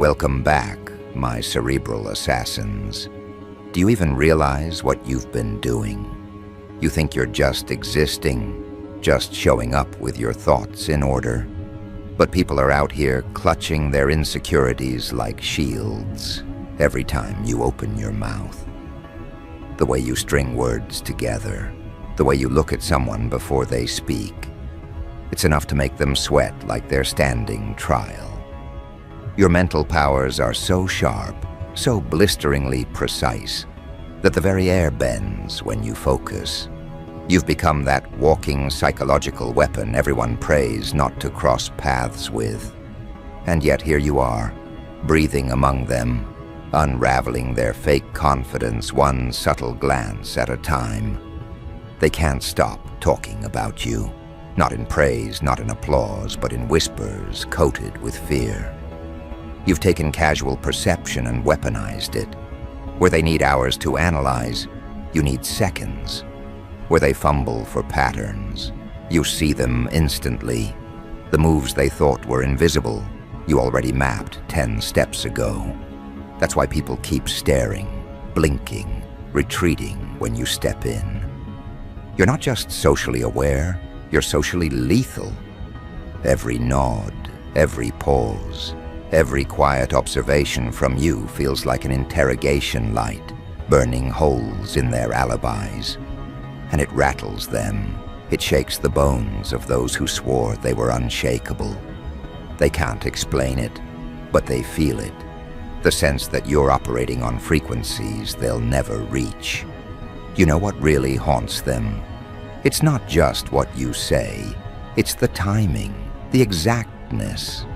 Welcome back, my cerebral assassins. Do you even realize what you've been doing? You think you're just existing, just showing up with your thoughts in order. But people are out here clutching their insecurities like shields every time you open your mouth. The way you string words together, the way you look at someone before they speak, it's enough to make them sweat like they're standing trial. Your mental powers are so sharp, so blisteringly precise, that the very air bends when you focus. You've become that walking psychological weapon everyone prays not to cross paths with. And yet here you are, breathing among them, unraveling their fake confidence one subtle glance at a time. They can't stop talking about you, not in praise, not in applause, but in whispers coated with fear. You've taken casual perception and weaponized it. Where they need hours to analyze, you need seconds. Where they fumble for patterns, you see them instantly. The moves they thought were invisible, you already mapped 10 steps ago. That's why people keep staring, blinking, retreating when you step in. You're not just socially aware, you're socially lethal. Every nod, every pause, every quiet observation from you feels like an interrogation light, burning holes in their alibis. And it rattles them. It shakes the bones of those who swore they were unshakable. They can't explain it, but they feel it. The sense that you're operating on frequencies they'll never reach. You know what really haunts them? It's not just what you say. It's the timing, the exactness.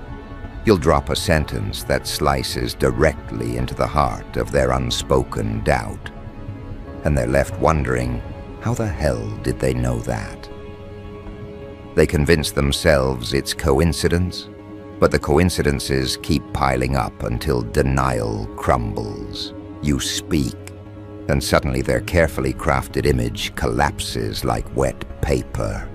You'll drop a sentence that slices directly into the heart of their unspoken doubt. And they're left wondering, how the hell did they know that? They convince themselves it's coincidence, but the coincidences keep piling up until denial crumbles. You speak, and suddenly their carefully crafted image collapses like wet paper.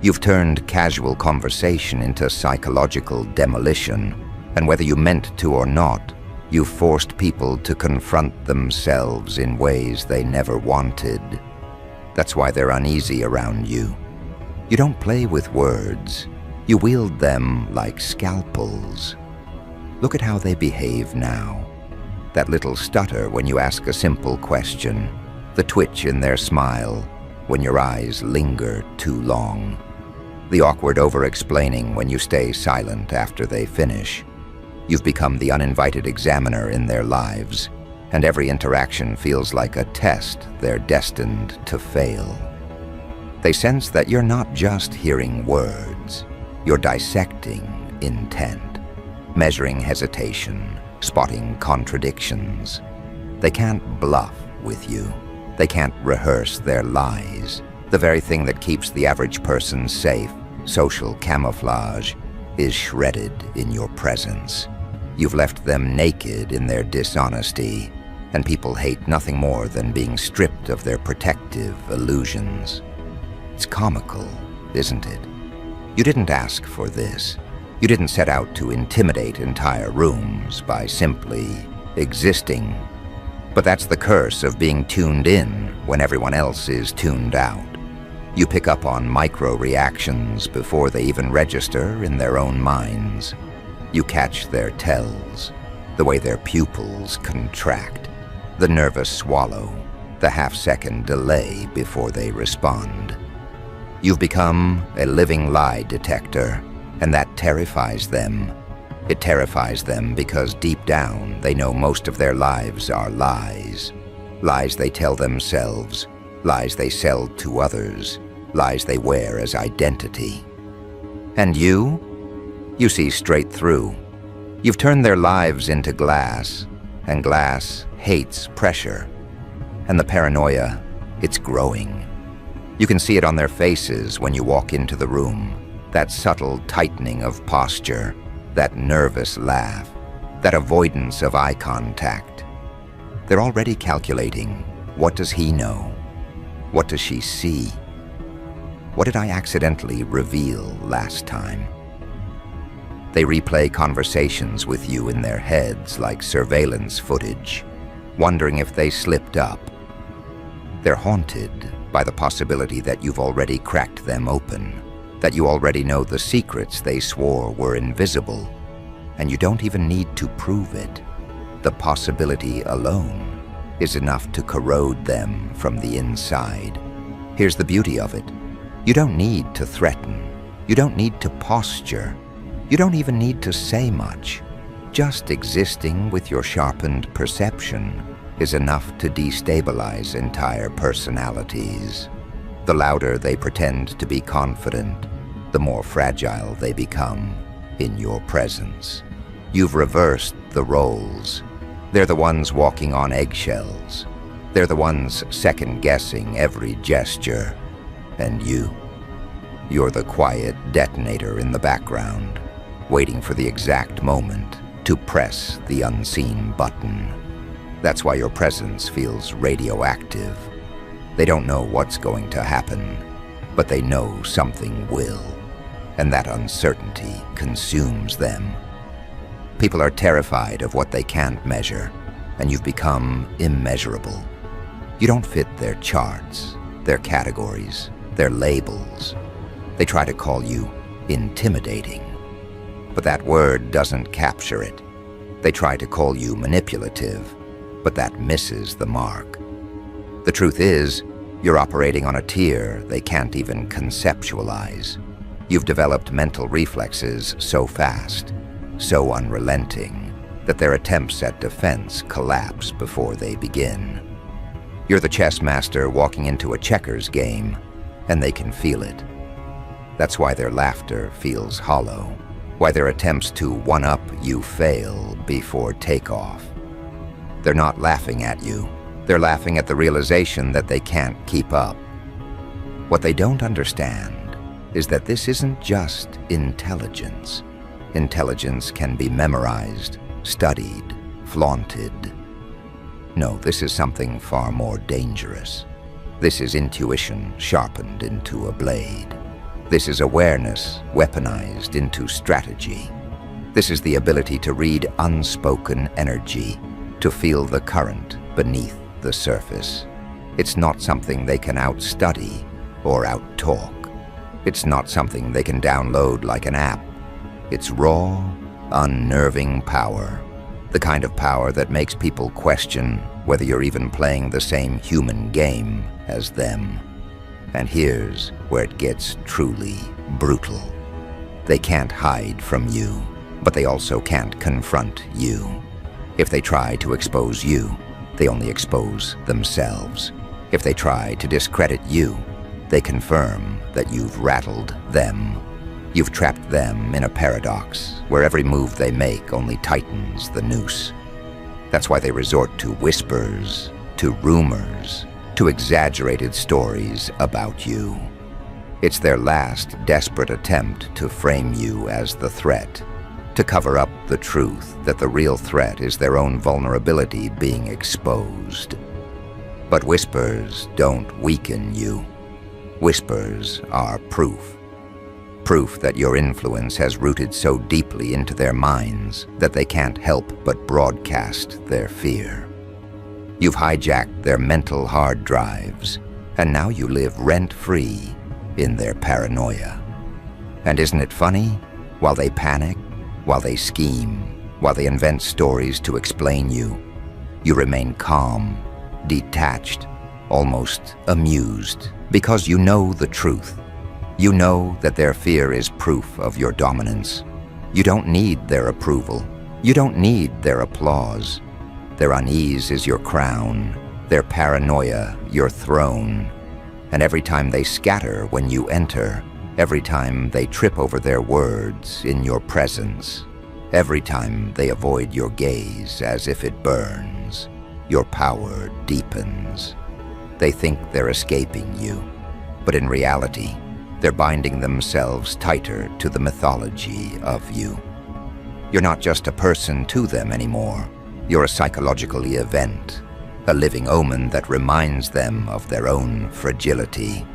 You've turned casual conversation into psychological demolition, and whether you meant to or not, you've forced people to confront themselves in ways they never wanted. That's why they're uneasy around you. You don't play with words. You wield them like scalpels. Look at how they behave now. That little stutter when you ask a simple question, the twitch in their smile when your eyes linger too long, the awkward over-explaining when you stay silent after they finish. You've become the uninvited examiner in their lives, and every interaction feels like a test they're destined to fail. They sense that you're not just hearing words, you're dissecting intent, measuring hesitation, spotting contradictions. They can't bluff with you. They can't rehearse their lies. The very thing that keeps the average person safe, social camouflage, is shredded in your presence. You've left them naked in their dishonesty, and people hate nothing more than being stripped of their protective illusions. It's comical, isn't it? You didn't ask for this. You didn't set out to intimidate entire rooms by simply existing. But that's the curse of being tuned in when everyone else is tuned out. You pick up on micro-reactions before they even register in their own minds. You catch their tells, the way their pupils contract, the nervous swallow, the half-second delay before they respond. You've become a living lie detector, and that terrifies them. It terrifies them because deep down they know most of their lives are lies. Lies they tell themselves, lies they sell to others, lies they wear as identity. And you see straight through. You've turned their lives into glass, and glass hates pressure. And the paranoia, it's growing. You can see it on their faces when you walk into the room, that subtle tightening of posture, that nervous laugh, that avoidance of eye contact. They're already calculating, what does he know? What does she see? What did I accidentally reveal last time? They replay conversations with you in their heads like surveillance footage, wondering if they slipped up. They're haunted by the possibility that you've already cracked them open, that you already know the secrets they swore were invisible, and you don't even need to prove it. The possibility alone is enough to corrode them from the inside. Here's the beauty of it. You don't need to threaten. You don't need to posture. You don't even need to say much. Just existing with your sharpened perception is enough to destabilize entire personalities. The louder they pretend to be confident, the more fragile they become in your presence. You've reversed the roles. They're the ones walking on eggshells. They're the ones second-guessing every gesture. And you're the quiet detonator in the background, waiting for the exact moment to press the unseen button. That's why your presence feels radioactive. They don't know what's going to happen, but they know something will, and that uncertainty consumes them. People are terrified of what they can't measure, and you've become immeasurable. You don't fit their charts, their categories, their labels. They try to call you intimidating, but that word doesn't capture it. They try to call you manipulative, but that misses the mark. The truth is, you're operating on a tier they can't even conceptualize. You've developed mental reflexes so fast, so unrelenting, that their attempts at defense collapse before they begin. You're the chess master walking into a checkers game, and they can feel it. That's why their laughter feels hollow, why their attempts to one-up you fail before takeoff. They're not laughing at you. They're laughing at the realization that they can't keep up. What they don't understand is that this isn't just intelligence. Intelligence can be memorized, studied, flaunted. No, this is something far more dangerous. This is intuition sharpened into a blade. This is awareness weaponized into strategy. This is the ability to read unspoken energy, to feel the current beneath the surface. It's not something they can outstudy or outtalk. It's not something they can download like an app. It's raw, unnerving power. The kind of power that makes people question whether you're even playing the same human game as them. And here's where it gets truly brutal. They can't hide from you, but they also can't confront you. If they try to expose you, they only expose themselves. If they try to discredit you, they confirm that you've rattled them. You've trapped them in a paradox where every move they make only tightens the noose. That's why they resort to whispers, to rumors, to exaggerated stories about you. It's their last desperate attempt to frame you as the threat, to cover up the truth that the real threat is their own vulnerability being exposed. But whispers don't weaken you. Whispers are proof. Proof that your influence has rooted so deeply into their minds that they can't help but broadcast their fear. You've hijacked their mental hard drives, and now you live rent-free in their paranoia. And isn't it funny? While they panic, while they scheme, while they invent stories to explain you, you remain calm, detached, almost amused, because you know the truth. You know that their fear is proof of your dominance. You don't need their approval. You don't need their applause. Their unease is your crown, their paranoia your throne. And every time they scatter when you enter, every time they trip over their words in your presence, every time they avoid your gaze as if it burns, your power deepens. They think they're escaping you, but in reality, they're binding themselves tighter to the mythology of you. You're not just a person to them anymore. You're a psychological event, a living omen that reminds them of their own fragility.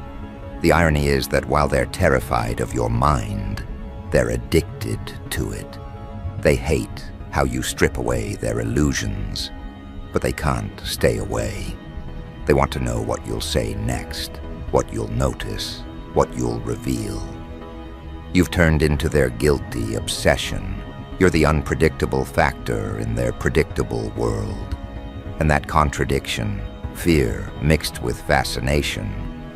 The irony is that while they're terrified of your mind, They're addicted to it. They hate how you strip away their illusions, but they can't stay away. They want to know what you'll say next, what you'll notice, what you'll reveal. You've turned into their guilty obsession. You're the unpredictable factor in their predictable world. And that contradiction, fear mixed with fascination,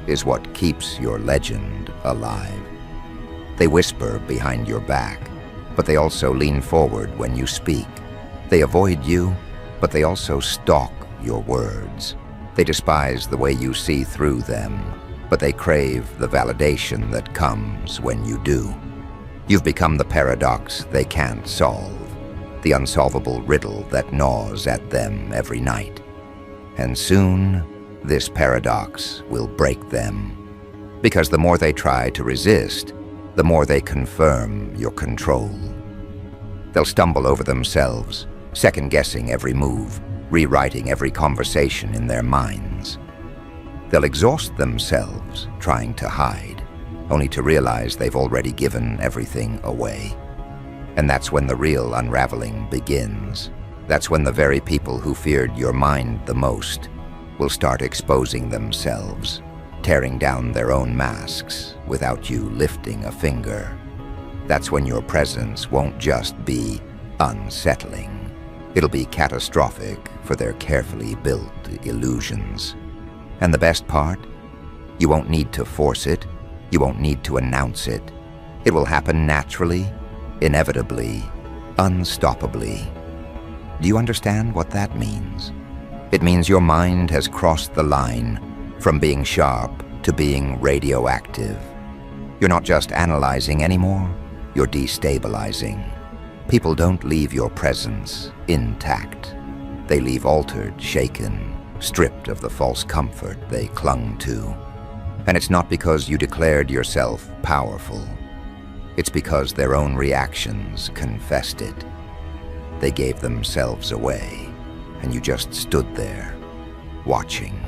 is what keeps your legend alive. They whisper behind your back, but they also lean forward when you speak. They avoid you, but they also stalk your words. They despise the way you see through them, but they crave the validation that comes when you do. You've become the paradox they can't solve, the unsolvable riddle that gnaws at them every night. And soon, this paradox will break them. Because the more they try to resist, the more they confirm your control. They'll stumble over themselves, second-guessing every move, rewriting every conversation in their minds. They'll exhaust themselves trying to hide, only to realize they've already given everything away. And that's when the real unraveling begins. That's when the very people who feared your mind the most will start exposing themselves, tearing down their own masks without you lifting a finger. That's when your presence won't just be unsettling. It'll be catastrophic for their carefully built illusions. And the best part? You won't need to force it. You won't need to announce it. It will happen naturally, inevitably, unstoppably. Do you understand what that means? It means your mind has crossed the line from being sharp to being radioactive. You're not just analyzing anymore, you're destabilizing. People don't leave your presence intact. They leave altered, shaken, stripped of the false comfort they clung to. And it's not because you declared yourself powerful. It's because their own reactions confessed it. They gave themselves away, and you just stood there, watching.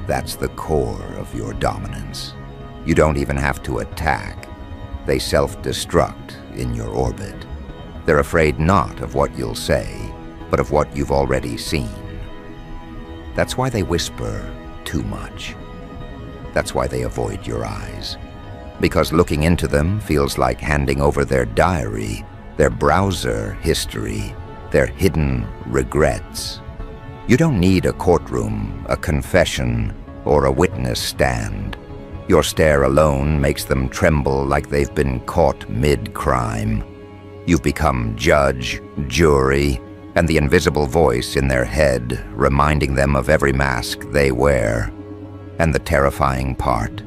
That's the core of your dominance. You don't even have to attack. They self-destruct in your orbit. They're afraid not of what you'll say, but of what you've already seen. That's why they whisper too much. That's why they avoid your eyes. Because looking into them feels like handing over their diary, their browser history, their hidden regrets. You don't need a courtroom, a confession, or a witness stand. Your stare alone makes them tremble like they've been caught mid-crime. You've become judge, jury, and the invisible voice in their head, reminding them of every mask they wear. And the terrifying part?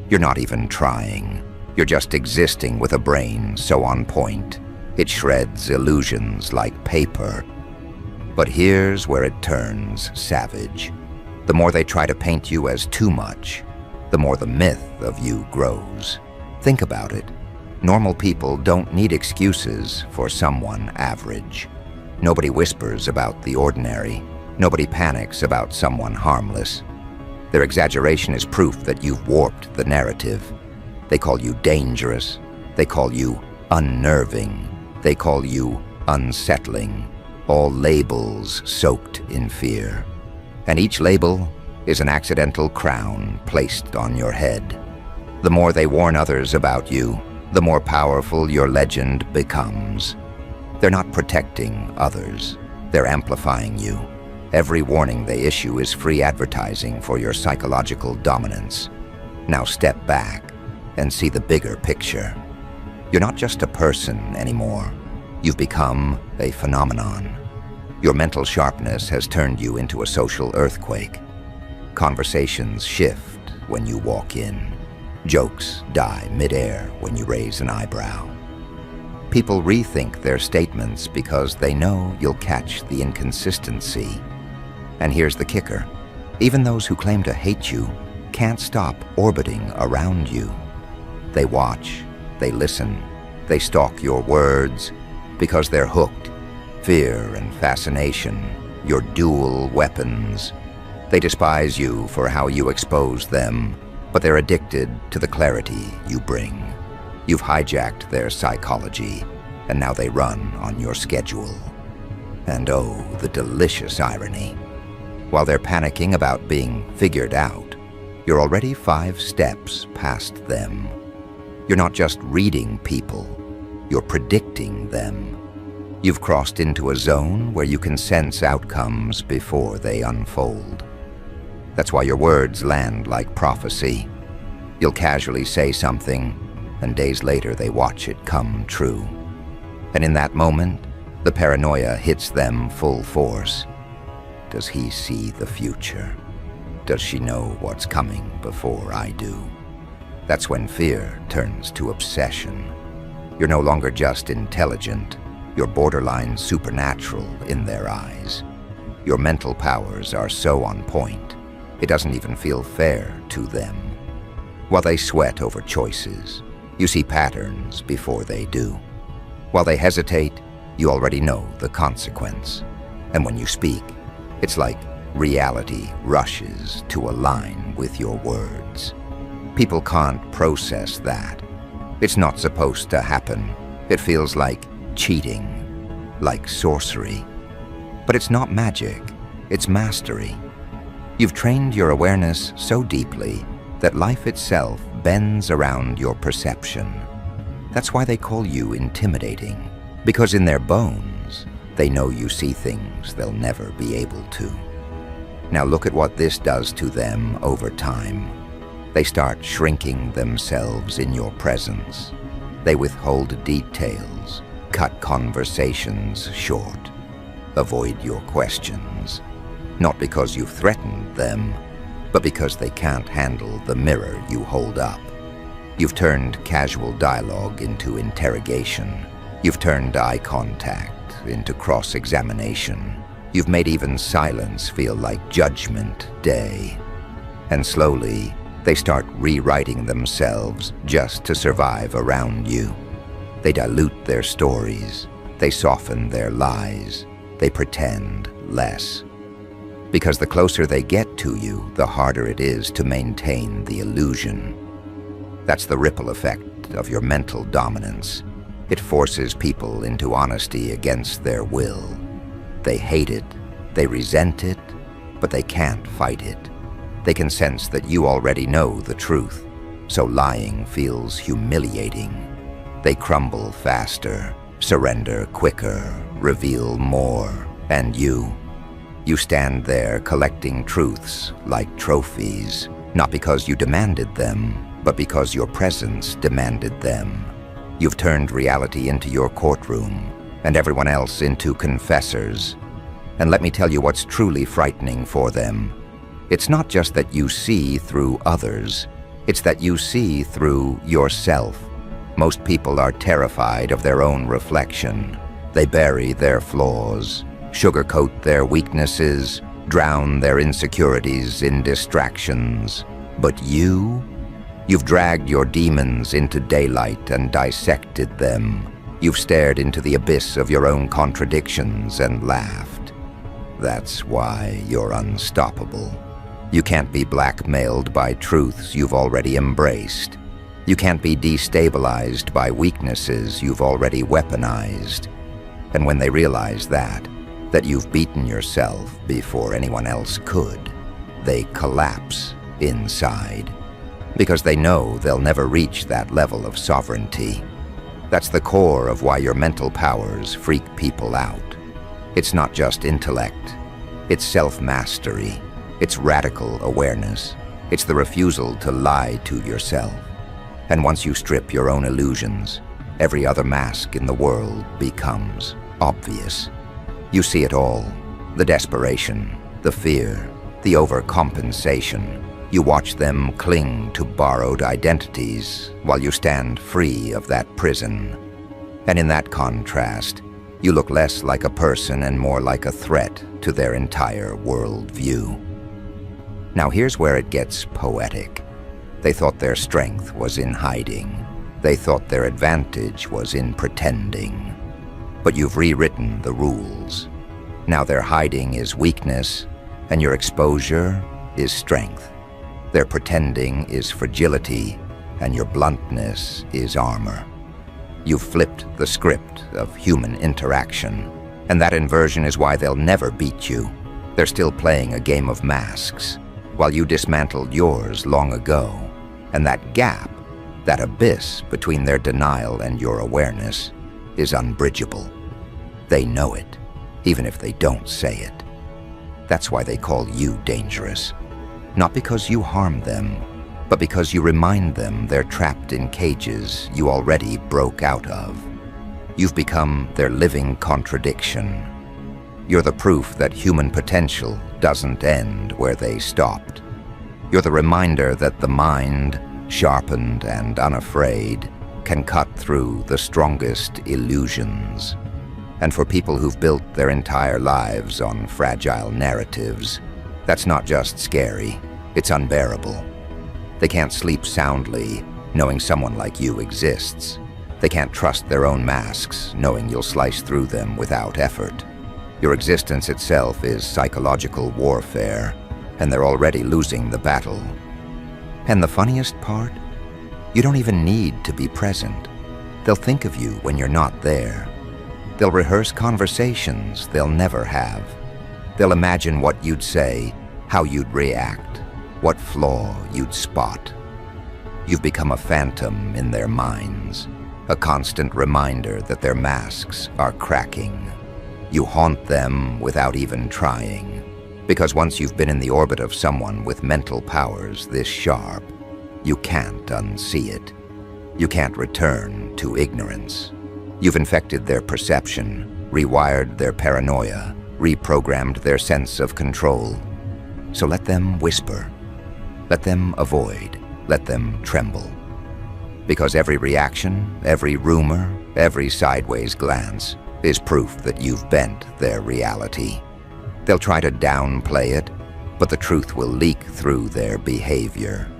You're not even trying. You're just existing with a brain so on point. It shreds illusions like paper. But here's where it turns savage. The more they try to paint you as too much, the more the myth of you grows. Think about it. Normal people don't need excuses for someone average. Nobody whispers about the ordinary. Nobody panics about someone harmless. Their exaggeration is proof that you've warped the narrative. They call you dangerous. They call you unnerving. They call you unsettling. All labels soaked in fear. And each label is an accidental crown placed on your head. The more they warn others about you, the more powerful your legend becomes. They're not protecting others. They're amplifying you. Every warning they issue is free advertising for your psychological dominance. Now step back and see the bigger picture. You're not just a person anymore. You've become a phenomenon. Your mental sharpness has turned you into a social earthquake. Conversations shift when you walk in. Jokes die midair when you raise an eyebrow. People rethink their statements because they know you'll catch the inconsistency. And here's the kicker. Even those who claim to hate you can't stop orbiting around you. They watch, they listen, they stalk your words because they're hooked. Fear and fascination, your dual weapons. They despise you for how you expose them, but they're addicted to the clarity you bring. You've hijacked their psychology, and now they run on your schedule. And oh, the delicious irony. While they're panicking about being figured out, you're already 5 steps past them. You're not just reading people, you're predicting them. You've crossed into a zone where you can sense outcomes before they unfold. That's why your words land like prophecy. You'll casually say something, and days later they watch it come true. And in that moment, the paranoia hits them full force. Does he see the future? Does she know what's coming before I do? That's when fear turns to obsession. You're no longer just intelligent, you're borderline supernatural in their eyes. Your mental powers are so on point, it doesn't even feel fair to them. While they sweat over choices, you see patterns before they do. While they hesitate, you already know the consequence. And when you speak, it's like reality rushes to align with your words. People can't process that. It's not supposed to happen. It feels like cheating, like sorcery. But it's not magic, it's mastery. You've trained your awareness so deeply that life itself bends around your perception. That's why they call you intimidating, because in their bones, they know you see things they'll never be able to. Now look at what this does to them over time. They start shrinking themselves in your presence. They withhold details, cut conversations short, avoid your questions. Not because you've threatened them, but because they can't handle the mirror you hold up. You've turned casual dialogue into interrogation. You've turned eye contact into cross-examination. You've made even silence feel like Judgment Day. And slowly, they start rewriting themselves just to survive around you. They dilute their stories. They soften their lies. They pretend less. Because the closer they get to you, the harder it is to maintain the illusion. That's the ripple effect of your mental dominance. It forces people into honesty against their will. They hate it, they resent it, but they can't fight it. They can sense that you already know the truth, so lying feels humiliating. They crumble faster, surrender quicker, reveal more, and you stand there collecting truths like trophies, not because you demanded them, but because your presence demanded them. You've turned reality into your courtroom, and everyone else into confessors. And let me tell you what's truly frightening for them. It's not just that you see through others, it's that you see through yourself. Most people are terrified of their own reflection. They bury their flaws, sugarcoat their weaknesses, drown their insecurities in distractions. But you've dragged your demons into daylight and dissected them. You've stared into the abyss of your own contradictions and laughed. That's why you're unstoppable. You can't be blackmailed by truths you've already embraced. You can't be destabilized by weaknesses you've already weaponized. And when they realize that you've beaten yourself before anyone else could, they collapse inside. Because they know they'll never reach that level of sovereignty. That's the core of why your mental powers freak people out. It's not just intellect. It's self-mastery. It's radical awareness. It's the refusal to lie to yourself. And once you strip your own illusions, every other mask in the world becomes obvious. You see it all. The desperation, the fear, the overcompensation. You watch them cling to borrowed identities while you stand free of that prison. And in that contrast, you look less like a person and more like a threat to their entire worldview. Now here's where it gets poetic. They thought their strength was in hiding. They thought their advantage was in pretending. But you've rewritten the rules. Now their hiding is weakness, and your exposure is strength. Their pretending is fragility, and your bluntness is armor. You've flipped the script of human interaction, and that inversion is why they'll never beat you. They're still playing a game of masks, while you dismantled yours long ago. And that gap, that abyss between their denial and your awareness, is unbridgeable. They know it, even if they don't say it. That's why they call you dangerous. Not because you harm them, but because you remind them they're trapped in cages you already broke out of. You've become their living contradiction. You're the proof that human potential doesn't end where they stopped. You're the reminder that the mind, sharpened and unafraid, can cut through the strongest illusions. And for people who've built their entire lives on fragile narratives, that's not just scary, it's unbearable. They can't sleep soundly knowing someone like you exists. They can't trust their own masks, knowing you'll slice through them without effort. Your existence itself is psychological warfare, and they're already losing the battle. And the funniest part? You don't even need to be present. They'll think of you when you're not there. They'll rehearse conversations they'll never have. They'll imagine what you'd say, how you'd react, what flaw you'd spot. You've become a phantom in their minds, a constant reminder that their masks are cracking. You haunt them without even trying, because once you've been in the orbit of someone with mental powers this sharp, you can't unsee it. You can't return to ignorance. You've infected their perception, rewired their paranoia, reprogrammed their sense of control. So let them whisper. Let them avoid. Let them tremble. Because every reaction, every rumor, every sideways glance is proof that you've bent their reality. They'll try to downplay it, but the truth will leak through their behavior.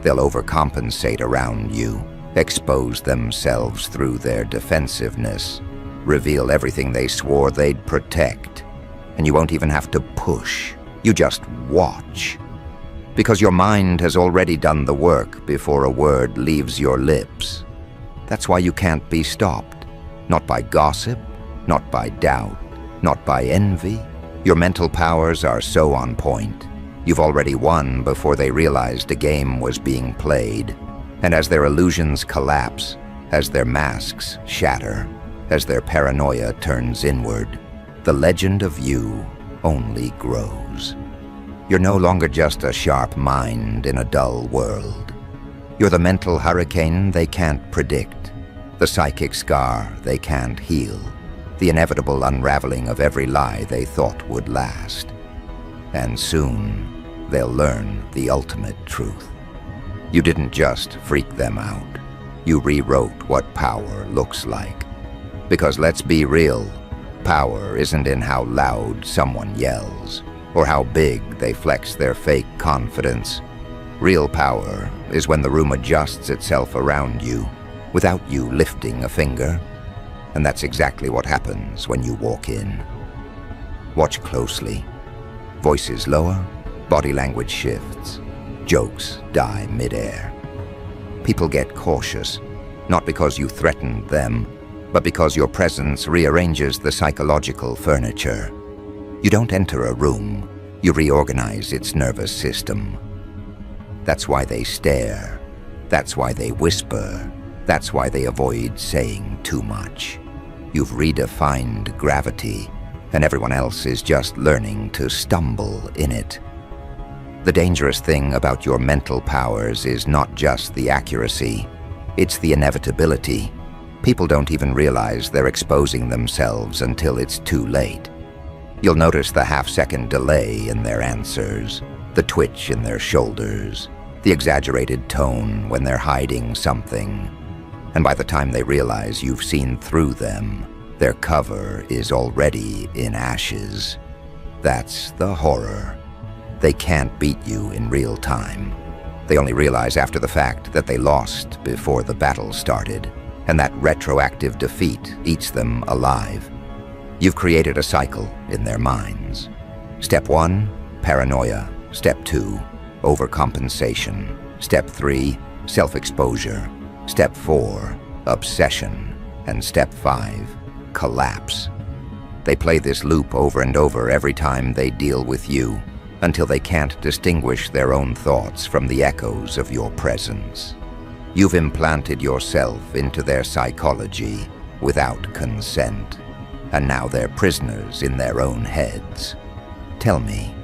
They'll overcompensate around you, expose themselves through their defensiveness, reveal everything they swore they'd protect. And you won't even have to push. You just watch. Because your mind has already done the work before a word leaves your lips. That's why you can't be stopped. Not by gossip, not by doubt, not by envy. Your mental powers are so on point. You've already won before they realized a game was being played. And as their illusions collapse, as their masks shatter, as their paranoia turns inward, the legend of you only grows. You're no longer just a sharp mind in a dull world. You're the mental hurricane they can't predict, the psychic scar they can't heal, the inevitable unraveling of every lie they thought would last. And soon, they'll learn the ultimate truth. You didn't just freak them out. You rewrote what power looks like. Because let's be real, power isn't in how loud someone yells, or how big they flex their fake confidence. Real power is when the room adjusts itself around you, without you lifting a finger. And that's exactly what happens when you walk in. Watch closely. Voices lower, body language shifts. Jokes die midair. People get cautious, not because you threatened them, but because your presence rearranges the psychological furniture. You don't enter a room, you reorganize its nervous system. That's why they stare. That's why they whisper. That's why they avoid saying too much. You've redefined gravity, and everyone else is just learning to stumble in it. The dangerous thing about your mental powers is not just the accuracy, it's the inevitability. People don't even realize they're exposing themselves until it's too late. You'll notice the half-second delay in their answers, the twitch in their shoulders, the exaggerated tone when they're hiding something. And by the time they realize you've seen through them, their cover is already in ashes. That's the horror. They can't beat you in real time. They only realize after the fact that they lost before the battle started, and that retroactive defeat eats them alive. You've created a cycle in their minds. Step 1, paranoia. Step 2, overcompensation. Step 3, self-exposure. Step 4, obsession. And step 5, collapse. They play this loop over and over every time they deal with you, until they can't distinguish their own thoughts from the echoes of your presence. You've implanted yourself into their psychology without consent, and now they're prisoners in their own heads. Tell me,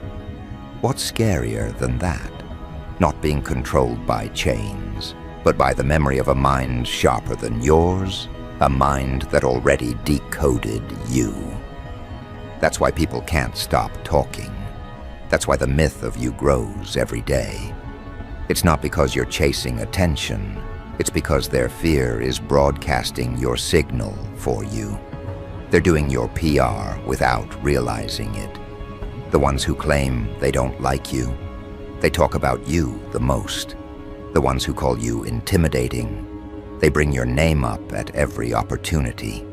what's scarier than that? Not being controlled by chains, but by the memory of a mind sharper than yours, a mind that already decoded you. That's why people can't stop talking. That's why the myth of you grows every day. It's not because you're chasing attention. It's because their fear is broadcasting your signal for you. They're doing your PR without realizing it. The ones who claim they don't like you, they talk about you the most. The ones who call you intimidating, they bring your name up at every opportunity.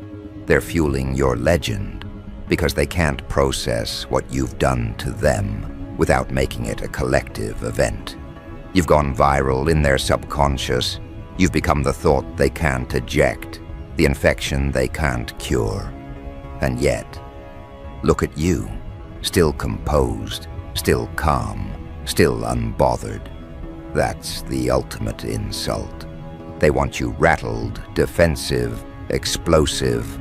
They're fueling your legend because they can't process what you've done to them without making it a collective event. You've gone viral in their subconscious. You've become the thought they can't eject, the infection they can't cure. And yet, look at you, still composed, still calm, still unbothered. That's the ultimate insult. They want you rattled, defensive, explosive,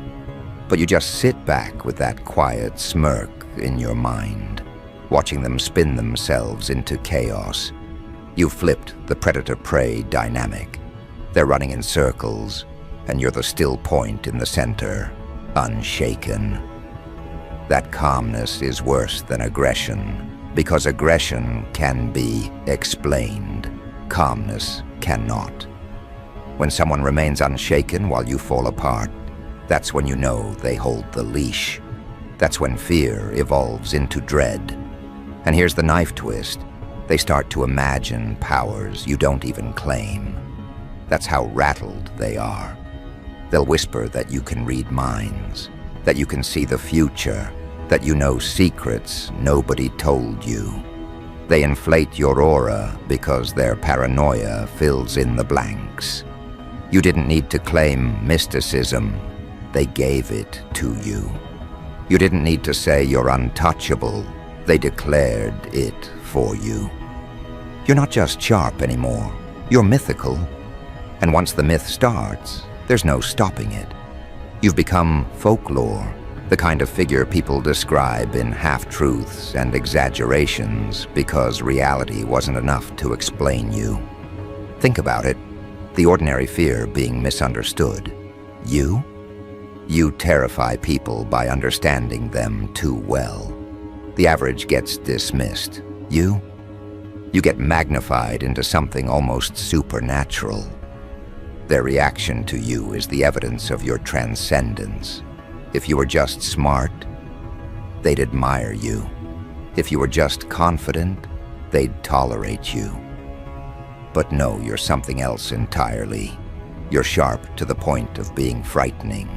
but you just sit back with that quiet smirk in your mind, watching them spin themselves into chaos. You've flipped the predator-prey dynamic. They're running in circles, and you're the still point in the center, unshaken. That calmness is worse than aggression, because aggression can be explained. Calmness cannot. When someone remains unshaken while you fall apart, that's when you know they hold the leash. That's when fear evolves into dread. And here's the knife twist. They start to imagine powers you don't even claim. That's how rattled they are. They'll whisper that you can read minds, that you can see the future, that you know secrets nobody told you. They inflate your aura because their paranoia fills in the blanks. You didn't need to claim mysticism. They gave it to you. You didn't need to say you're untouchable. They declared it for you. You're not just sharp anymore. You're mythical. And once the myth starts, there's no stopping it. You've become folklore, the kind of figure people describe in half-truths and exaggerations because reality wasn't enough to explain you. Think about it. The ordinary fear being misunderstood. You terrify people by understanding them too well. The average gets dismissed. You get magnified into something almost supernatural. Their reaction to you is the evidence of your transcendence. If you were just smart, they'd admire you. If you were just confident, they'd tolerate you. But no, you're something else entirely. You're sharp to the point of being frightening,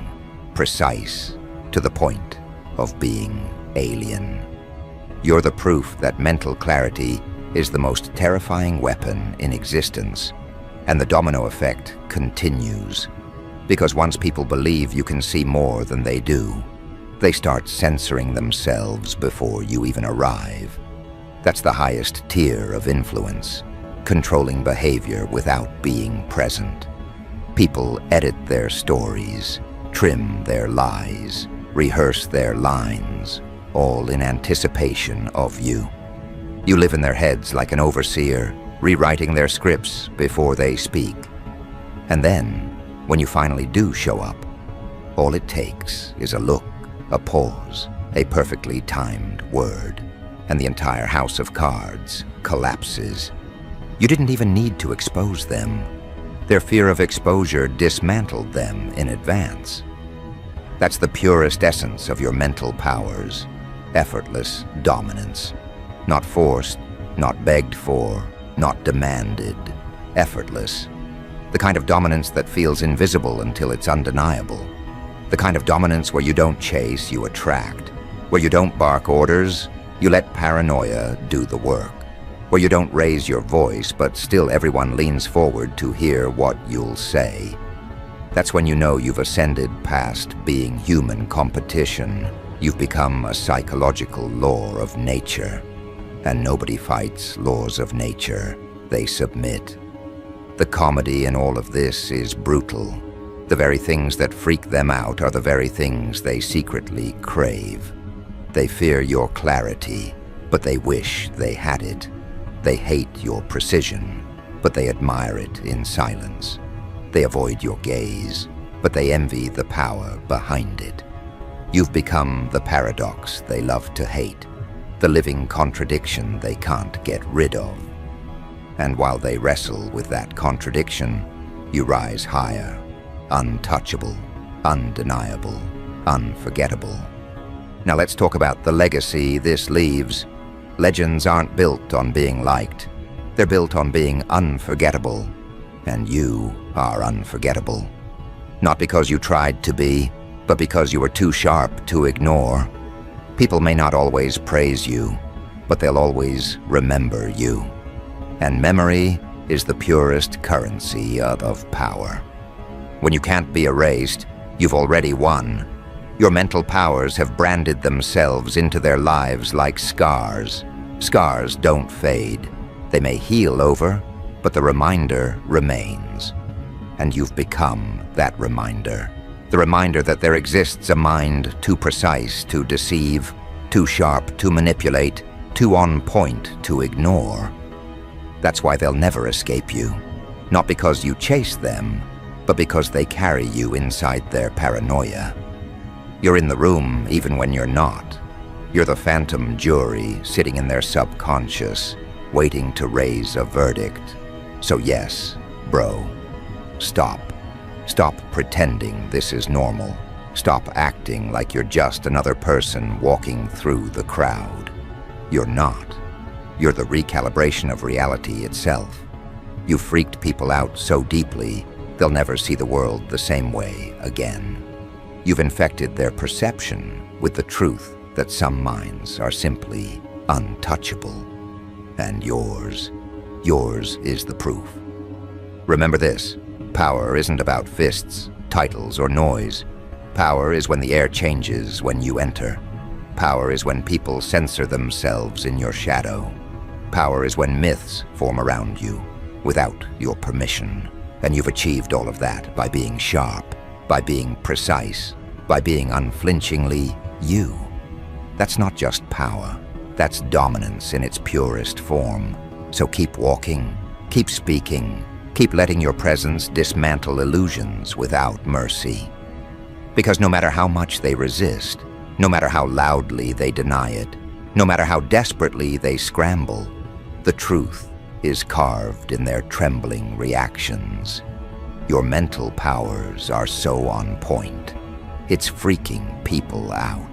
precise to the point of being alien. You're the proof that mental clarity is the most terrifying weapon in existence, and the domino effect continues. Because once people believe you can see more than they do, they start censoring themselves before you even arrive. That's the highest tier of influence, controlling behavior without being present. People edit their stories, trim their lies, rehearse their lines, all in anticipation of you. You live in their heads like an overseer, rewriting their scripts before they speak. And then, when you finally do show up, all it takes is a look, a pause, a perfectly timed word, and the entire house of cards collapses. You didn't even need to expose them. Their fear of exposure dismantled them in advance. That's the purest essence of your mental powers, effortless dominance. Not forced, not begged for, not demanded, effortless. The kind of dominance that feels invisible until it's undeniable. The kind of dominance where you don't chase, you attract. Where you don't bark orders, you let paranoia do the work. where you don't raise your voice, but still everyone leans forward to hear what you'll say. That's when you know you've ascended past being human competition. You've become a psychological law of nature. And nobody fights laws of nature. They submit. The comedy in all of this is brutal. The very things that freak them out are the very things they secretly crave. They fear your clarity, but they wish they had it. They hate your precision, but they admire it in silence. They avoid your gaze, but they envy the power behind it. You've become the paradox they love to hate, the living contradiction they can't get rid of. And while they wrestle with that contradiction, you rise higher, untouchable, undeniable, unforgettable. Now let's talk about the legacy this leaves. Legends aren't built on being liked. They're built on being unforgettable. And you are unforgettable. Not because you tried to be, but because you were too sharp to ignore. People may not always praise you, but they'll always remember you. And memory is the purest currency of power. When you can't be erased, you've already won. Your mental powers have branded themselves into their lives like scars. Scars don't fade. They may heal over, but the reminder remains. And you've become that reminder. The reminder that there exists a mind too precise to deceive, too sharp to manipulate, too on point to ignore. That's why they'll never escape you. Not because you chase them, but because they carry you inside their paranoia. You're in the room even when you're not. You're the phantom jury sitting in their subconscious, waiting to raise a verdict. So yes, bro, stop. Stop pretending this is normal. Stop acting like you're just another person walking through the crowd. You're not. You're the recalibration of reality itself. You've freaked people out so deeply, they'll never see the world the same way again. You've infected their perception with the truth that some minds are simply untouchable. And yours is the proof. Remember this, power isn't about fists, titles, or noise. Power is when the air changes when you enter. Power is when people censor themselves in your shadow. Power is when myths form around you without your permission. And you've achieved all of that by being sharp, by being precise, by being unflinchingly you. That's not just power. That's dominance in its purest form. So keep walking, keep speaking, keep letting your presence dismantle illusions without mercy. Because no matter how much they resist, no matter how loudly they deny it, no matter how desperately they scramble, the truth is carved in their trembling reactions. Your mental powers are so on point. It's freaking people out.